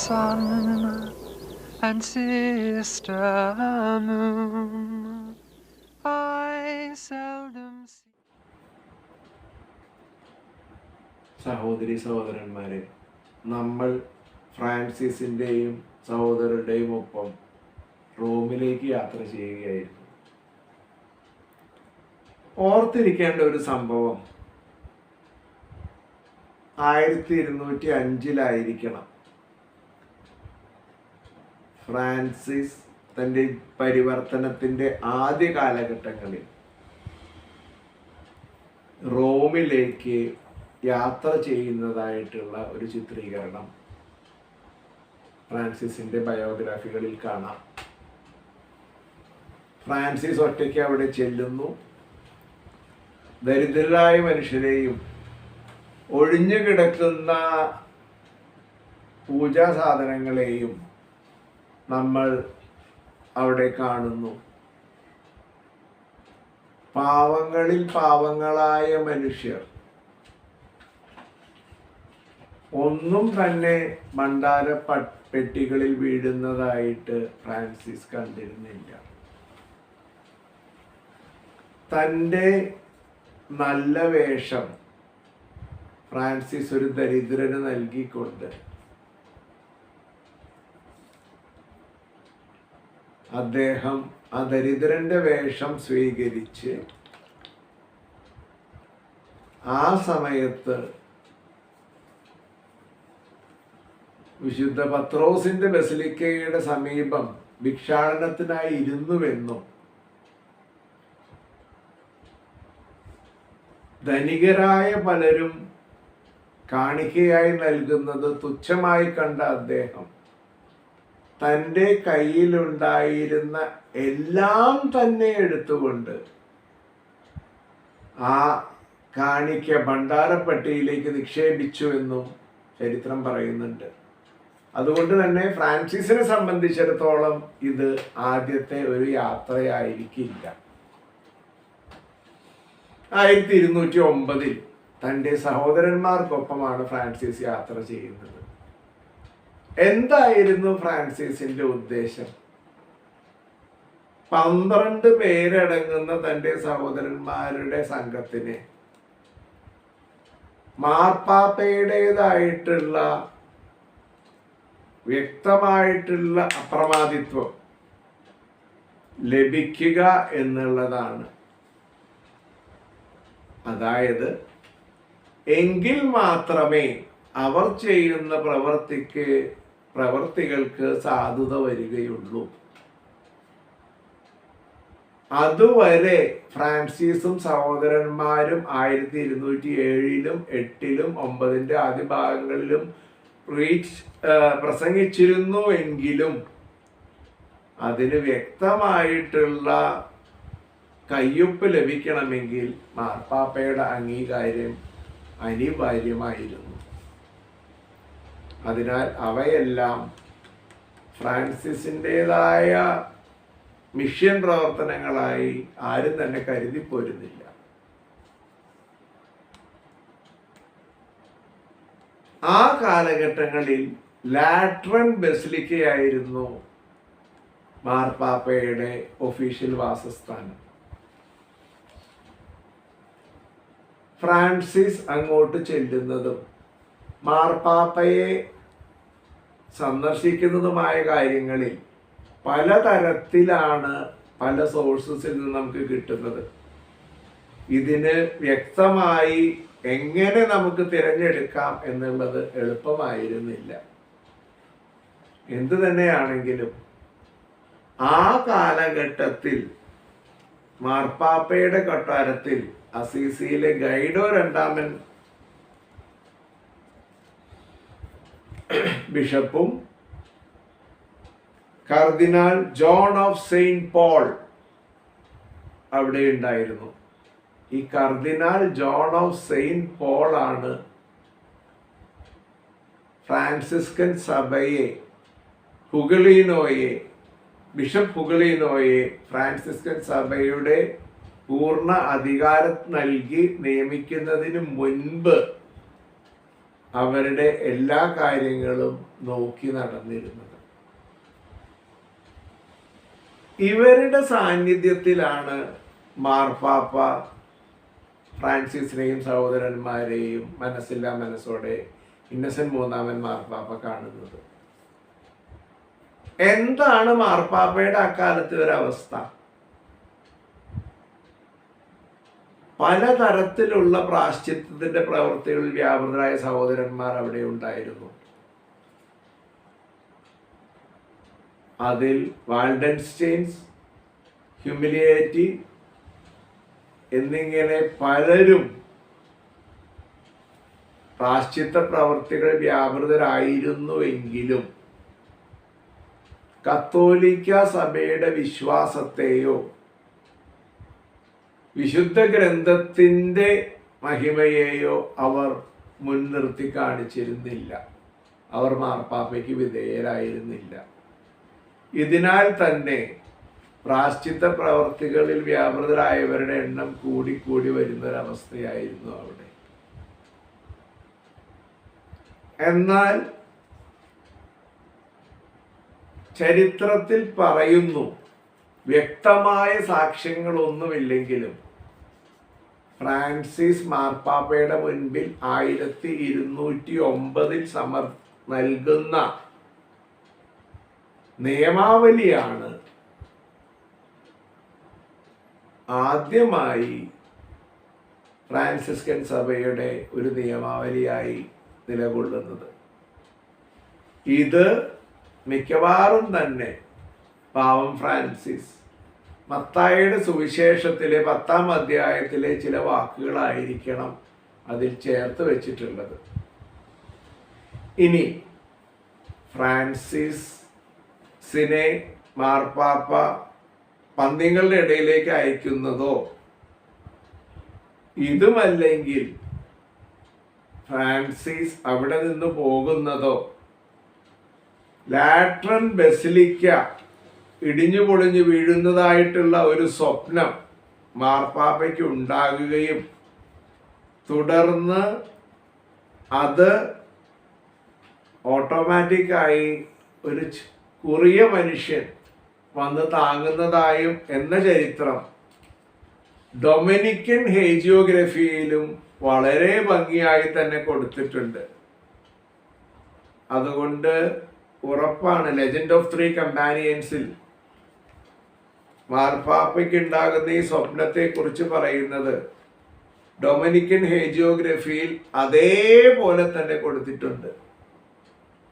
sun and sister moon, I seldom see. സഹോദരി സഹോദരന്മാരെ, നമ്മൾ ഫ്രാൻസിസിൻ്റെയും സഹോദരരുടെയും ഒപ്പം റോമിലേക്ക് യാത്ര ചെയ്യുകയായിരുന്നു. ഓർത്തിരിക്കേണ്ട ഒരു സംഭവം 1205 ഫ്രാൻസിസ് തൻ്റെ പരിവർത്തനത്തിൻ്റെ ആദ്യ കാലഘട്ടങ്ങളിൽ റോമിലേക്ക് യാത്ര ചെയ്യുന്നതായിട്ടുള്ള ഒരു ചിത്രീകരണം ഫ്രാൻസിസിൻ്റെ ബയോഗ്രാഫികളിൽ കാണാം. ഫ്രാൻസിസ് ഒറ്റയ്ക്ക് അവിടെ ചെല്ലുന്നു. ദരിദ്രരായ മനുഷ്യരെയും ഒഴിഞ്ഞു കിടക്കുന്ന പൂജാ സാധനങ്ങളെയും നമ്മൾ അവിടെ കാണുന്നു. പാവങ്ങളിൽ പാവങ്ങളായ മനുഷ്യർ ഒന്നും തന്നെ ഭണ്ഡാര പെട്ടികളിൽ വീഴുന്നതായിട്ട് ഫ്രാൻസിസ് കണ്ടിരുന്നില്ല. തൻ്റെ നല്ല വേഷം ഫ്രാൻസിസ് ഒരു ദരിദ്രന് നൽകിക്കൊണ്ട് അദ്ദേഹം ആ ദരിദ്രന്റെ വേഷം സ്വീകരിച്ച് ആ സമയത്ത് വിശുദ്ധ പത്രോസിന്റെ ബസിലിക്കയുടെ സമീപം ഭിക്ഷാടനത്തിനായി ഇരുന്നുവെന്നും ധനികരായ പലരും കാണിക്കയായി നൽകുന്നത് തുച്ഛമായി കണ്ട അദ്ദേഹം തൻ്റെ കയ്യിലുണ്ടായിരുന്ന എല്ലാം തന്നെ എടുത്തുകൊണ്ട് ആ കാണിക്ക ഭണ്ഡാരപ്പെട്ടിയിലേക്ക് നിക്ഷേപിച്ചു എന്നും ചരിത്രം പറയുന്നുണ്ട്. അതുകൊണ്ട് തന്നെ ഫ്രാൻസിസിനെ സംബന്ധിച്ചിടത്തോളം ഇത് ആദ്യത്തെ ഒരു യാത്രയായിരിക്കില്ല. 1209 തൻ്റെ സഹോദരന്മാർക്കൊപ്പമാണ് ഫ്രാൻസിസ് യാത്ര ചെയ്യുന്നത്. എന്തായിരുന്നു ഫ്രാൻസിസിന്റെ ഉദ്ദേശം? 12 പേരടങ്ങുന്ന തൻ്റെ സഹോദരന്മാരുടെ സംഘത്തിന് മാർപ്പാപ്പയുടേതായിട്ടുള്ള വ്യക്തമായിട്ടുള്ള അപ്രമാദിത്വം ലഭിക്കുക എന്നുള്ളതാണ്. അതായത് എങ്കിൽ മാത്രമേ അവർ ചെയ്യുന്ന പ്രവർത്തികൾക്ക് സാധുത വരികയുള്ളൂ. അതുവരെ ഫ്രാൻസിസും സഹോദരന്മാരും 1207 8 9 ആദ്യ ഭാഗങ്ങളിലും പ്രസംഗിച്ചിരുന്നുവെങ്കിലും അതിന് വ്യക്തമായിട്ടുള്ള കയ്യൊപ്പ് ലഭിക്കണമെങ്കിൽ മാർപ്പാപ്പയുടെ അംഗീകാരം അനിവാര്യമായിരുന്നു. അതിനാൽ അവയെല്ലാം ഫ്രാൻസിസിൻ്റെതായ മിഷൻ പ്രവർത്തനങ്ങളായി ആരും തന്നെ കരുതിപ്പോരുന്നില്ല. ആ കാലഘട്ടങ്ങളിൽ ലാട്രൻ ബസിലിക്കയായിരുന്നു മാർപ്പാപ്പയുടെ ഒഫീഷ്യൽ വാസസ്ഥാനം. ഫ്രാൻസിസ് അങ്ങോട്ട് ചെല്ലുന്നതും മാർപ്പാപ്പയെ സന്ദർശിക്കുന്നതുമായ കാര്യങ്ങളിൽ പലതരത്തിലാണ് പല സോഴ്സസിൽ നിന്ന് നമുക്ക് കിട്ടുന്നത്. ഇതിന് വ്യക്തമായി എങ്ങനെ നമുക്ക് തിരഞ്ഞെടുക്കാം എന്നുള്ളത് എളുപ്പമായിരുന്നില്ല. എന്തു തന്നെയാണെങ്കിലും ആ കാലഘട്ടത്തിൽ മാർപ്പാപ്പയുടെ കൊട്ടാരത്തിൽ അസീസിയിലെ ഗൈഡോ രണ്ടാമൻ ബിഷപ്പും കർദിനാൾ ജോൺ ഓഫ് സെയിന്റ് പോൾ അവിടെ ഉണ്ടായിരുന്നു. ഈ കർദിനാൾ ജോൺ ഓഫ് സെയിന്റ് പോൾ ആണ് ഫ്രാൻസിസ്കൻ സഭയെ ബിഷപ്പ് ഹുഗളീനോയെ ഫ്രാൻസിസ്കൻ സഭയുടെ പൂർണ്ണ അധികാരം നൽകി നിയമിക്കുന്നതിന് മുൻപ് അവരുടെ എല്ലാ കാര്യങ്ങളും നോക്കി നടന്നിരുന്നത്. ഇവരുടെ സാന്നിധ്യത്തിലാണ് മാർപ്പാപ്പ ഫ്രാൻസിസിനെയും സഹോദരന്മാരെയും മനസ്സില്ലാ മനസ്സോടെ ഇന്നസെന്റ് മൂന്നാമൻ മാർപ്പാപ്പ കാണുന്നത്. എന്താണ് മാർപ്പാപ്പയുടെ അക്കാലത്തെ ഒരവസ്ഥ? പലതരത്തിലുള്ള പ്രാശ്ചിത്യത്തിന്റെ പ്രവൃത്തികളിൽ വ്യാപൃതരായ സഹോദരന്മാർ അവിടെ ഉണ്ടായിരുന്നു. അതിൽ വാൾഡൻസ്റ്റൈൻസ്, ഹ്യൂമിലിയേറ്റി എന്നിങ്ങനെ പലരും പ്രാശ്ചിത്ത പ്രവൃത്തികൾ വ്യാപൃതരായിരുന്നുവെങ്കിലും കത്തോലിക്ക സഭയുടെ വിശ്വാസത്തെയോ വിശുദ്ധ ഗ്രന്ഥത്തിൻ്റെ മഹിമയെയോ അവർ മുൻനിർത്തി കാണിച്ചിരുന്നില്ല. അവർ മാർപ്പാപ്പയ്ക്ക് വിധേയരായിരുന്നില്ല. ഇതിനാൽ തന്നെ പ്രാശ്ചിത്ത പ്രവർത്തികളിൽ വ്യാപൃതരായവരുടെ എണ്ണം കൂടിക്കൂടി വരുന്നൊരവസ്ഥയായിരുന്നു അവിടെ. എന്നാൽ ചരിത്രത്തിൽ പറയുന്നു, വ്യക്തമായ സാക്ഷ്യങ്ങളൊന്നുമില്ലെങ്കിലും ഫ്രാൻസിസ് മാർപ്പാപ്പയുടെ മുൻപിൽ 1209 നൽകുന്ന നിയമാവലിയാണ് ആദ്യമായി ഫ്രാൻസിസ്കൻ സഭയുടെ ഒരു നിയമാവലിയായി നിലകൊള്ളുന്നത്. ഇത് മിക്കവാറും തന്നെ പാവം ഫ്രാൻസിസ് മത്തായിയുടെ സുവിശേഷത്തിലെ 10-ാം അധ്യായത്തിലെ ചില വാക്കുകളായിരിക്കണം അതിൽ ചേർത്ത് വെച്ചിട്ടുള്ളത്. ഇനി ഫ്രാൻസിസിനെ മാർപ്പാപ്പ പന്തിങ്ങളുടെ ഇടയിലേക്ക് അയക്കുന്നതോ ഇതുമല്ലെങ്കിൽ ഫ്രാൻസിസ് അവിടെ നിന്ന് പോകുന്നതോ ലാട്രൻ ബസിലിക്ക ഇടിഞ്ഞു പൊളിഞ്ഞു വീഴുന്നതായിട്ടുള്ള ഒരു സ്വപ്നം മാർപ്പാപ്പയ്ക്ക് ഉണ്ടാകുകയും തുടർന്ന് അത് ഓട്ടോമാറ്റിക്കായി ഒരു കുറിയ മനുഷ്യൻ വന്ന് താങ്ങുന്നതായും എന്ന ചരിത്രം ഡൊമിനിക്കൻ ഹേജിയോഗ്രഫിയിലും വളരെ ഭംഗിയായി തന്നെ കൊടുത്തിട്ടുണ്ട്. അതുകൊണ്ട് ഉറപ്പാണ് ലെജൻഡ് ഓഫ് 3 കമ്പാനിയൻസിൽ മാർപ്പാപ്പയ്ക്ക് ഉണ്ടാകുന്ന ഈ സ്വപ്നത്തെ കുറിച്ച് പറയുന്നത് ഡൊമിനിക്കൻ ഹേജിയോഗ്രഫിയിൽ അതേപോലെ തന്നെ കൊടുത്തിട്ടുണ്ട്.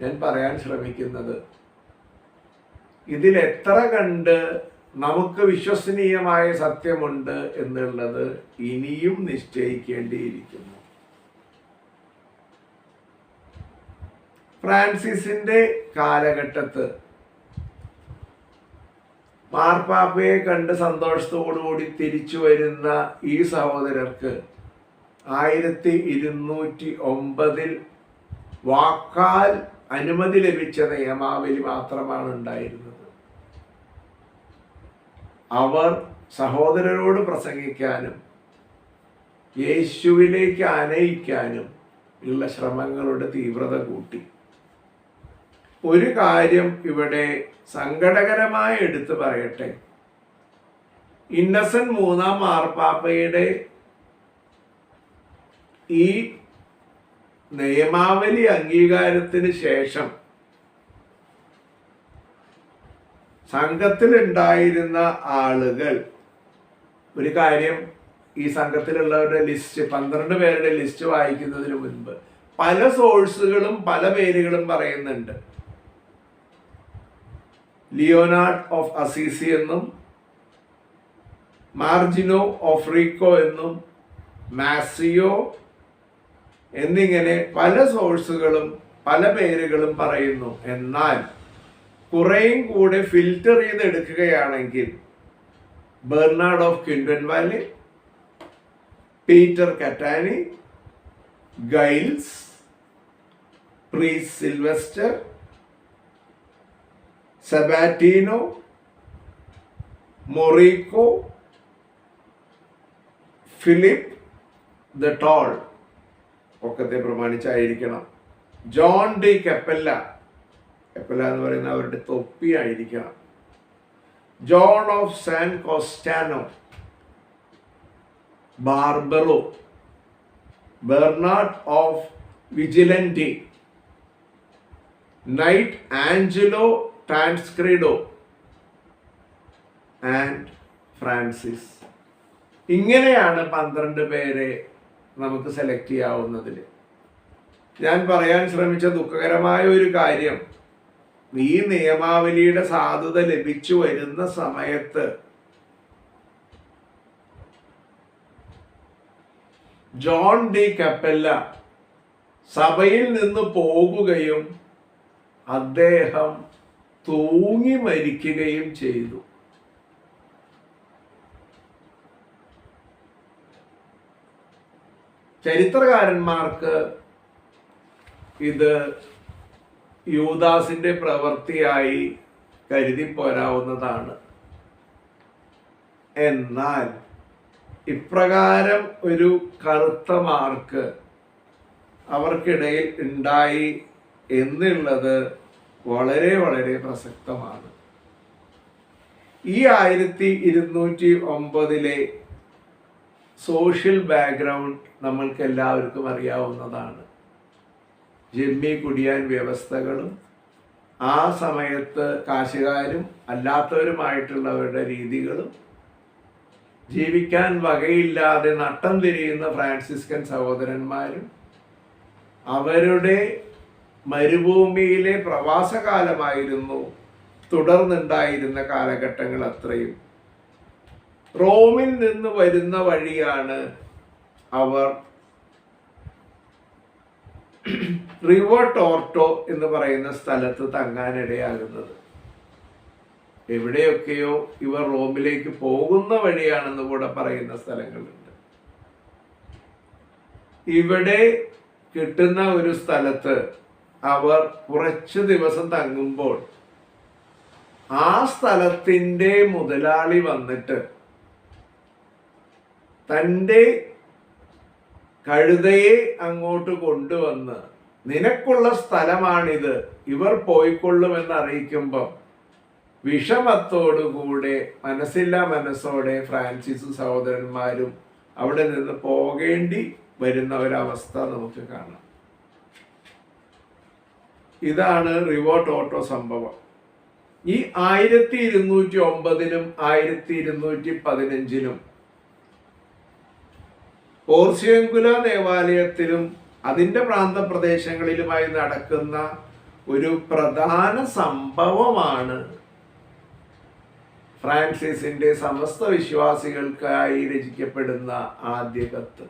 ഞാൻ പറയാൻ ശ്രമിക്കുന്നത്, ഇതിൽ എത്ര കണ്ട് നമുക്ക് വിശ്വസനീയമായ സത്യമുണ്ട് എന്നുള്ളത് ഇനിയും നിശ്ചയിക്കേണ്ടിയിരിക്കുന്നു. ഫ്രാൻസിസിന്റെ കാലഘട്ടത്ത് മാർപ്പാപ്പയെ കണ്ട് സന്തോഷത്തോടുകൂടി തിരിച്ചു വരുന്ന ഈ സഹോദരർക്ക് 1209 വാക്കാൽ അനുമതി ലഭിച്ച നിയമാവലി മാത്രമാണ് ഉണ്ടായിരുന്നത്. അവർ സഹോദരരോട് പ്രസംഗിക്കാനും യേശുവിലേക്ക് ആനയിക്കാനും ഉള്ള ശ്രമങ്ങളുടെ തീവ്രത കൂട്ടി. ഒരു കാര്യം ഇവിടെ സങ്കടകരമായി എടുത്തു പറയട്ടെ. ഇന്നസെന്റ് മൂന്നാം മാർപ്പാപ്പയുടെ ഈ നിയമാവലി അംഗീകാരത്തിന് ശേഷം സംഘത്തിലുണ്ടായിരുന്ന ആളുകൾ ഒരു കാര്യം, ഈ സംഘത്തിലുള്ളവരുടെ ലിസ്റ്റ് 12 പേരുടെ ലിസ്റ്റ് വായിക്കുന്നതിന് മുൻപ് പല സോഴ്സുകളും പല പേരുകളും പറയുന്നുണ്ട്. ലിയോനാർഡ് ഓഫ് അസീസി എന്നും മാർജിനോ ഓഫ് റീക്കോ എന്നും മാസിയോ എന്നിങ്ങനെ പല സോഴ്സുകളും പല പേരുകളും പറയുന്നു. എന്നാൽ കുറേയും കൂടെ ഫിൽറ്റർ ചെയ്തെടുക്കുകയാണെങ്കിൽ Bernard of Quintavalle, Peter Catani, Giles, priest Sylvester, Sabbatino, Morico, Philip the tall ഒക്കത്തെ പ്രമാണിച്ചായിരിക്കണം ജോൺ ഡി കപ്പെല്ല എന്ന് പറയുന്ന അവരുടെ തൊപ്പിയായിരിക്കണം. John of San Costanzo, Barbaro, Bernard of Vigilante, knight Angelo Tancredi and Francis. ഇങ്ങനെയാണ് 12 പേരെ നമുക്ക് സെലക്ട് ചെയ്യാവുന്നതിൽ. ഞാൻ പറയാൻ ശ്രമിച്ച ദുഃഖകരമായ ഒരു കാര്യം, ഈ നിയമാവലിയുടെ സാധുത ലഭിച്ചു വരുന്ന സമയത്ത് ജോൺ ഡി കപ്പെല്ല സഭയിൽ നിന്ന് പോകുകയും അദ്ദേഹം തൂങ്ങി മരിക്കുകയും ചെയ്തു. ചരിത്രകാരന്മാർക്ക് ഇത് യൂദാസിന്റെ പ്രവൃത്തിയായി കരുതി പോരാവുന്നതാണ്. എന്നാൽ ഇപ്രകാരം ഒരു കറുത്ത മാർക്ക് അവർക്കിടയിൽ ഉണ്ടായി എന്നുള്ളത് വളരെ വളരെ പ്രസക്തമാണ്. ഈ 1209 സോഷ്യൽ ബാക്ക്ഗ്രൗണ്ട് നമ്മൾക്ക് എല്ലാവർക്കും അറിയാവുന്നതാണ്. ജന്മി കുടിയാൻ വ്യവസ്ഥകളും ആ സമയത്ത് കാശുകാരും അല്ലാത്തവരുമായിട്ടുള്ളവരുടെ രീതികളും, ജീവിക്കാൻ വകയില്ലാതെ നട്ടം തിരിയുന്ന ഫ്രാൻസിസ്കൻ സഹോദരന്മാരും അവരുടെ മരുഭൂമിയിലെ പ്രവാസകാലമായിരുന്നു തുടർന്നുണ്ടായിരുന്ന കാലഘട്ടങ്ങൾ അത്രയും. റോമിൽ നിന്ന് വരുന്ന വഴിയാണ് അവർ റിവർ ടോർട്ടോ എന്ന് പറയുന്ന സ്ഥലത്ത് തങ്ങാനിടയാകുന്നത്. എവിടെയൊക്കെയോ ഇവർ റോമിലേക്ക് പോകുന്ന വഴിയാണെന്ന് കൂടെ പറയുന്ന സ്ഥലങ്ങളുണ്ട്. ഇവിടെ കിട്ടുന്ന ഒരു സ്ഥലത്ത് അവർ കുറച്ച് ദിവസം തങ്ങുമ്പോൾ ആ സ്ഥലത്തിൻ്റെ മുതലാളി വന്നിട്ട് തൻ്റെ കഴുതയെ അങ്ങോട്ട് കൊണ്ടുവന്ന് നിനക്കുള്ള സ്ഥലമാണിത്, ഇവർ പോയിക്കൊള്ളുമെന്ന് അറിയിക്കുമ്പം വിഷമത്തോടുകൂടെ മനസ്സില്ലാ മനസ്സോടെ ഫ്രാൻസിസും സഹോദരന്മാരും അവിടെ നിന്ന് പോകേണ്ടി വരുന്ന ഒരവസ്ഥ നമുക്ക് കാണാം. ഇതാണ് റിവോ ടോട്ടോ സംഭവം. ഈ 1209 1215 പോർസിയങ്കുല ദേവാലയത്തിലും അതിൻ്റെ പ്രാന്തപ്രദേശങ്ങളിലുമായി നടക്കുന്ന ഒരു പ്രധാന സംഭവമാണ് ഫ്രാൻസിസിന്റെ സമസ്ത വിശ്വാസികൾക്കായി രചിക്കപ്പെടുന്ന ആദ്യ കത്ത്.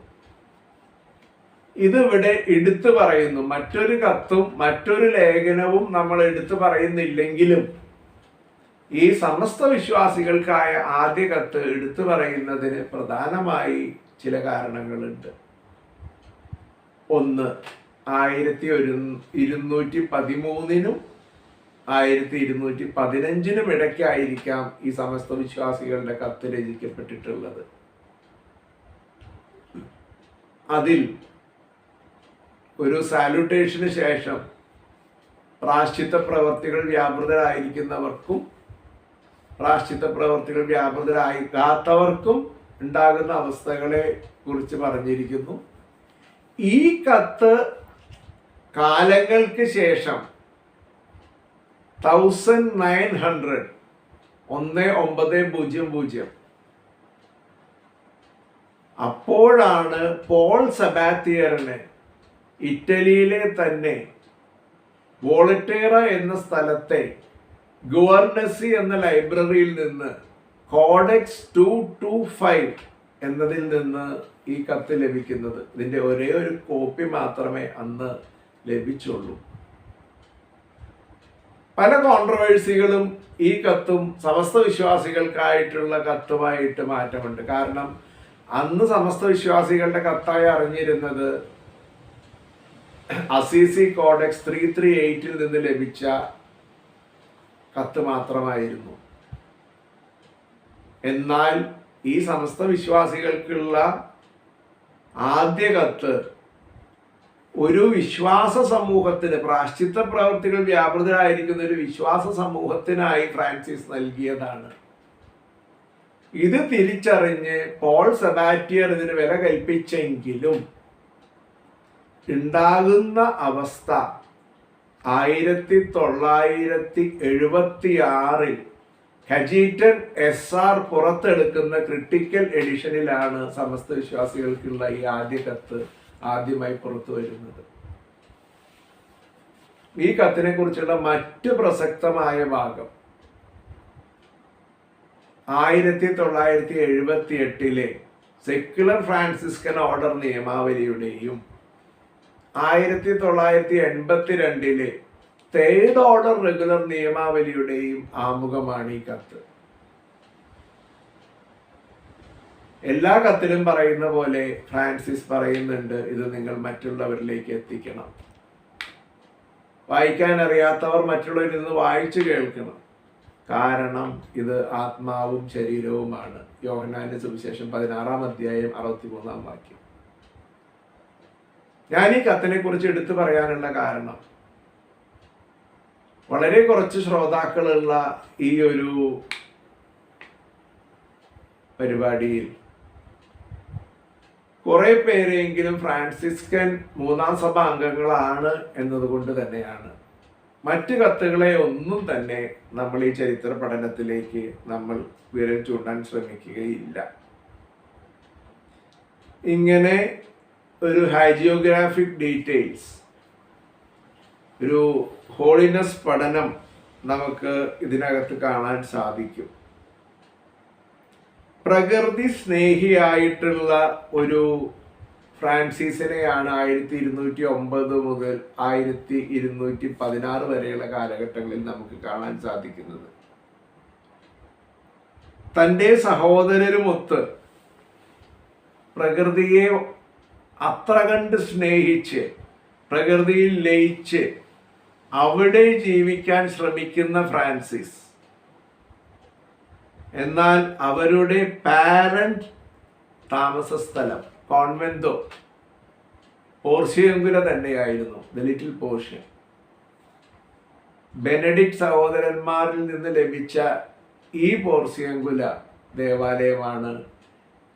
ഇതിവിടെ എടുത്തു പറയുന്നു. മറ്റൊരു കത്തും മറ്റൊരു ലേഖനവും നമ്മൾ എടുത്തു പറയുന്നില്ലെങ്കിലും ഈ സമസ്ത വിശ്വാസികൾക്കായ ആദ്യ കത്ത് എടുത്തു പറയുന്നതിന് പ്രധാനമായി ചില കാരണങ്ങളുണ്ട്. ഒന്ന്, 1213 1215 ഇടയ്ക്കായിരിക്കാം ഈ സമസ്ത വിശ്വാസികളുടെ കത്ത് രചിക്കപ്പെട്ടിട്ടുള്ളത്. അതിൽ ഒരു സാലുട്ടേഷന് ശേഷം പ്രാശ്ചിത്ത പ്രവർത്തികൾ വ്യാപൃതരായിരിക്കുന്നവർക്കും പ്രാശ്ചിത്ത പ്രവർത്തികൾ വ്യാപൃതരാകാത്തവർക്കും ഉണ്ടാകുന്ന അവസ്ഥകളെ കുറിച്ച് പറഞ്ഞിരിക്കുന്നു. ഈ കത്ത് കാലങ്ങൾക്ക് ശേഷം 1900 അപ്പോഴാണ് പോൾ സബാത്തിയറിന് ഇറ്റലിയിലെ തന്നെ വോളറ്റേറ എന്ന സ്ഥലത്തെ ഗുവർണസി എന്ന ലൈബ്രറിയിൽ നിന്ന് കോഡെക്സ് 225 എന്നതിൽ നിന്ന് ഈ കത്ത് ലഭിക്കുന്നത്. ഇതിൻ്റെ ഒരേ ഒരു കോപ്പി മാത്രമേ അന്ന് ലഭിച്ചുള്ളൂ. പല കോൺട്രവേഴ്സികളും ഈ കത്തും സമസ്ത വിശ്വാസികൾക്കായിട്ടുള്ള കത്തുമായിട്ട് മാറ്റമുണ്ട്. കാരണം അന്ന് സമസ്ത വിശ്വാസികളുടെ കത്തായി അറിഞ്ഞിരുന്നത് അസീസി കോഡെക്സ് 338 നിന്ന് ലഭിച്ച കത്ത് മാത്രമായിരുന്നു. എന്നാൽ ഈ സമസ്ത വിശ്വാസികൾക്കുള്ള ആദ്യ കത്ത് ഒരു വിശ്വാസ സമൂഹത്തിന്, പ്രായശ്ചിത്ത പ്രവർത്തികൾ വ്യാപൃതരായിരിക്കുന്ന ഒരു വിശ്വാസ സമൂഹത്തിനായി ഫ്രാൻസിസ് നൽകിയതാണ്. ഇത് തിരിച്ചറിഞ്ഞ് പോൾ സെബാറ്റിയർ ഇതിന് വില കൽപ്പിച്ചെങ്കിലും ഉണ്ടാകുന്ന അവസ്ഥ 1976 ഹജീറ്റൻ SR പുറത്തെടുക്കുന്ന ക്രിട്ടിക്കൽ എഡിഷനിലാണ് സമസ്ത വിശ്വാസികൾക്കുള്ള ഈ ആദ്യ കത്ത് ആദ്യമായി പുറത്തു വരുന്നത്. ഈ കത്തിനെ കുറിച്ചുള്ള മറ്റ് പ്രസക്തമായ ഭാഗം 1978 സെക്യുലർ ഫ്രാൻസിസ്കൻ ഓർഡർ നിയമാവലിയുടെയും 1982 തേർഡ് ഓർഡർ റെഗുലർ നിയമാവലിയുടെയും ആമുഖമാണ് ഈ കത്ത്. എല്ലാ കത്തിലും പറയുന്ന പോലെ ഫ്രാൻസിസ് പറയുന്നുണ്ട്, ഇത് നിങ്ങൾ മറ്റുള്ളവരിലേക്ക് എത്തിക്കണം. വായിക്കാൻ അറിയാത്തവർ മറ്റുള്ളവരിൽ നിന്ന് വായിച്ചു കേൾക്കണം. കാരണം ഇത് ആത്മാവും ശരീരവുമാണ്. യോഹന്നാന്റെ സുവിശേഷം 16-ാം അധ്യായം 63-ാം വാക്യം. ഞാൻ ഈ കത്തിനെ കുറിച്ച് എടുത്തു പറയാനുള്ള കാരണം, വളരെ കുറച്ച് ശ്രോതാക്കളുള്ള ഈ ഒരു പരിപാടിയിൽ കുറെ പേരെങ്കിലും ഫ്രാൻസിസ്കൻ 3-ാം സഭ അംഗങ്ങളാണ് എന്നതുകൊണ്ട് തന്നെയാണ്. മറ്റു കത്തുകളെ ഒന്നും തന്നെ നമ്മൾ ഈ ചരിത്ര പഠനത്തിലേക്ക് നമ്മൾ വിരൽ ചൂണ്ടാൻ ശ്രമിക്കുകയില്ല. ഇങ്ങനെ ഒരു ഹാജിയോഗ്രാഫിക് ഡീറ്റെയിൽസ്, ഒരു ഹോളിനെസ് പഠനം നമുക്ക് ഇതിനകത്ത് കാണാൻ സാധിക്കും. പ്രകൃതി സ്നേഹിയായിട്ടുള്ള ഒരു ഫ്രാൻസിസിനെയാണ് 1209 മുതൽ 1216 വരെയുള്ള കാലഘട്ടങ്ങളിൽ നമുക്ക് കാണാൻ സാധിക്കുന്നത്. തൻ്റെ സഹോദരരുമൊത്ത് പ്രകൃതിയെ അത്ര കണ്ട് സ്നേഹിച്ച്, പ്രകൃതിയിൽ ലയിച്ച് അവിടെ ജീവിക്കാൻ ശ്രമിക്കുന്ന ഫ്രാൻസിസ്, എന്നാൽ അവരുടെ പാരന്റ് താമസ സ്ഥലം കോൺവെന്റോ പോർഷ്യങ്കുല തന്നെയായിരുന്നു, ദ ലിറ്റിൽ പോർഷ്യൻ. ബെനഡിക്ട് സഹോദരന്മാരിൽ നിന്ന് ലഭിച്ച ഈ പോർഷ്യങ്കുല ദേവാലയമാണ്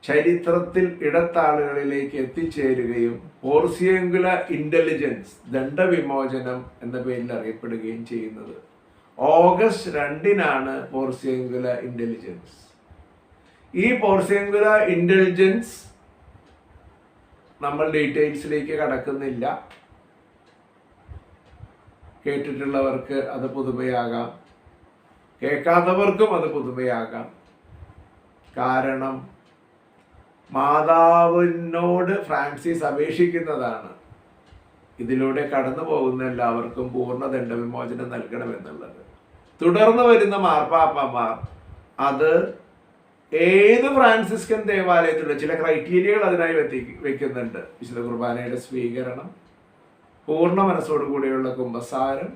ചരിത്രത്തിൽ ഇടത്താളുകളിലേക്ക് എത്തിച്ചേരുകയും പോർഷ്യങ്കുല ഇന്റലിജൻസ്, ദണ്ഡവിമോചനം എന്ന പേരിൽ അറിയപ്പെടുകയും ചെയ്യുന്നത്. ഓഗസ്റ്റ് 2-നാണ് പോർഷ്യങ്കുല ഇന്റലിജൻസ്. ഈ പോർഷ്യങ്കുല ഇന്റലിജൻസ് നമ്മൾ ഡീറ്റെയിൽസിലേക്ക് കടക്കുന്നില്ല. കേട്ടിട്ടുള്ളവർക്ക് അത് പുതുമയാകാം, കേൾക്കാത്തവർക്കും അത് പുതുമയാകാം. കാരണം മാതാവിനോട് ഫ്രാൻസിസ് അപേക്ഷിക്കുന്നതാണ്, ഇതിലൂടെ കടന്നു പോകുന്ന എല്ലാവർക്കും പൂർണ്ണ ദണ്ഡവിമോചനം നൽകണമെന്നുള്ളത്. തുടർന്ന് വരുന്ന മാർപ്പാപ്പമാർ അത് ഏത് ഫ്രാൻസിസ്കൻ ദേവാലയത്തിലുള്ള ചില ക്രൈറ്റീരിയകൾ അതിനായി വെക്കുന്നുണ്ട്. വിശുദ്ധ കുർബാനയുടെ സ്വീകരണം, പൂർണ്ണ മനസ്സോടുകൂടിയുള്ള കുമ്പസാരം,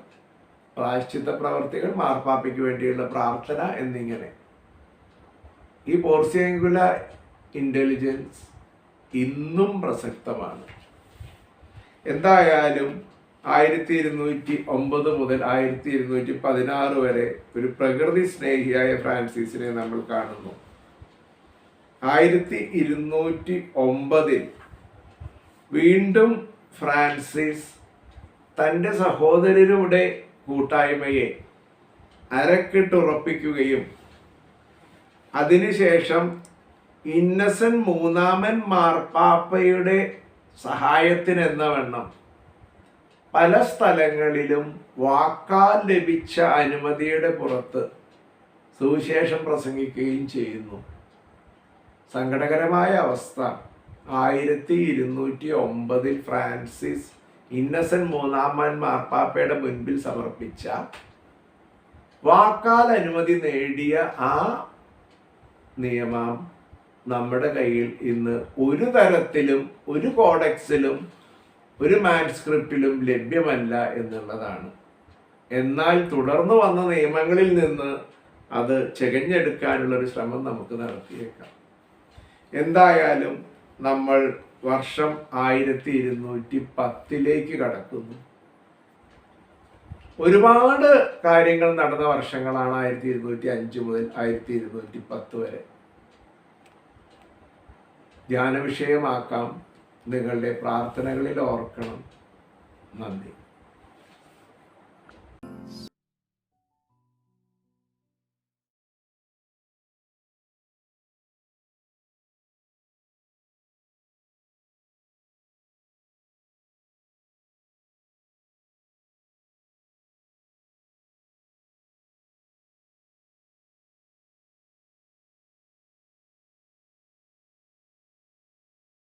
പ്രായശ്ചിത്ത പ്രവർത്തികൾ, മാർപ്പാപ്പയ്ക്ക് വേണ്ടിയുള്ള പ്രാർത്ഥന എന്നിങ്ങനെ. ഈ പോർഷ്യങ്കുല ഇന്റലിജൻസ് ഇന്നും പ്രസക്തമാണ്. എന്തായാലും 1209 മുതൽ 1216 വരെ ഒരു പ്രകൃതി സ്നേഹിയായ ഫ്രാൻസിസിനെ നമ്മൾ കാണുന്നു. 1209 വീണ്ടും ഫ്രാൻസിസ് തൻ്റെ സഹോദരരുടെ കൂട്ടായ്മയെ അരക്കിട്ടുറപ്പിക്കുകയും അതിനുശേഷം ഇന്നസെന്റ് 3-ാമൻ മാർപ്പാപ്പയുടെ സഹായത്തിനെന്ന വണ്ണം പല സ്ഥലങ്ങളിലും വാക്കാൽ ലഭിച്ച അനുമതിയുടെ പുറത്ത് സുവിശേഷം പ്രസംഗിക്കുകയും ചെയ്യുന്നു. സങ്കടകരമായ അവസ്ഥ, 1209 ഫ്രാൻസിസ് ഇന്നസെന്റ് 3-ാമൻ മാർപ്പാപ്പയുടെ മുൻപിൽ സമർപ്പിച്ച വാക്കാൽ അനുമതി നേടിയ ആ നിയമം നമ്മുടെ കയ്യിൽ ഇന്ന് ഒരു തരത്തിലും, ഒരു കോഡെക്സിലും, ഒരു മാൻസ്ക്രിപ്റ്റിലും ലഭ്യമല്ല എന്നുള്ളതാണ്. എന്നാൽ തുടർന്ന് വന്ന നിയമങ്ങളിൽ നിന്ന് അത് ചെകഞ്ഞെടുക്കാനുള്ള ഒരു ശ്രമം നമുക്ക് നടത്തിയേക്കാം. എന്തായാലും നമ്മൾ വർഷം 1210 കടക്കുന്നു. ഒരുപാട് കാര്യങ്ങൾ നടന്ന വർഷങ്ങളാണ് 1205 മുതൽ 1210 വരെ. ധ്യാന വിഷയമാക്കാം, നിങ്ങളുടെ പ്രാർത്ഥനകളിൽ ഓർക്കണം. നന്ദി.